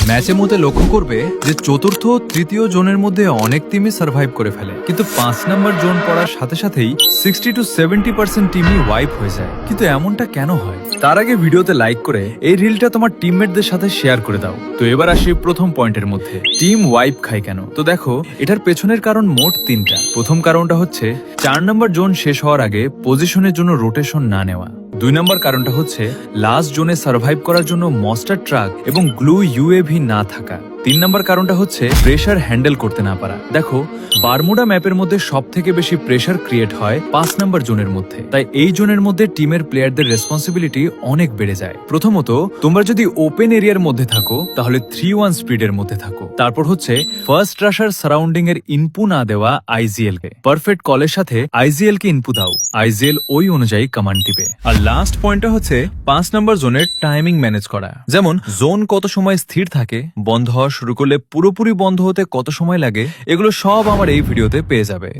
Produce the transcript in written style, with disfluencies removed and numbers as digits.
ম্যাচের মধ্যে লক্ষ্য করবে যে চতুর্থ ও তৃতীয় জোনের মধ্যে অনেক টিমই সার্ভাইভ করে ফেলে, কিন্তু 5 নম্বর জোন পড়ার সাথে সাথেই 60 to 70% টিমই ওয়াইপ হয়ে যায়। কিন্তু এমনটা কেন হয়? তার আগে ভিডিওতে লাইক করে এই রিলটা তোমার টিমমেটদের সাথে শেয়ার করে দাও। তো এবার আসি প্রথম পয়েন্টের মধ্যে, টিম ওয়াইপ খায় কেন? তো দেখো, এটার পেছনের কারণ মোট 3টা। প্রথম কারণটা হচ্ছে 4 নম্বর জোন শেষ হওয়ার আগে পজিশনের জন্য রোটেশন না নেওয়া। 2 নম্বর কারণটা হচ্ছে লাস্ট জোনে সার্ভাইভ করার জন্য মস্টার ট্রাক এবং গ্লু ইউএভি না থাকা। 3 নম্বর কারণটা হচ্ছে প্রেসার হ্যান্ডেল করতে না পারা। দেখো, বারমুডা ম্যাপের মধ্যে সব থেকে বেশি প্রেসার ক্রিয়েট হয় 5 নম্বর জোনের মধ্যে, তাই এই জোনের মধ্যে টিমের প্লেয়ারদের রেসপন্সিবিলিটি অনেক বেড়ে যায়। প্রথমত, তোমরা যদি ওপেন এরিয়ার মধ্যে থাকো তাহলে 3-1 স্পিডের মধ্যে থাকো। তারপর হচ্ছে ফার্স্ট রাশার সারাউন্ডিং এর ইনপু না দেওয়া আইজিএল কে, পারফেক্ট কলের সাথে আইজিএল কে ইনপু দাও, আইজিএল ওই অনুযায়ী কমান্ড দিবে। আর লাস্ট পয়েন্টটা হচ্ছে 5 নম্বর জোনের টাইমিং ম্যানেজ করা, যেমন জোন কত সময় স্থির থাকে, বন্ধ হওয়া শুরু করলে পুরোপুরি বন্ধ হতে কত সময় লাগে, এগুলো সব আমার এই ভিডিওতে পেয়ে যাবে।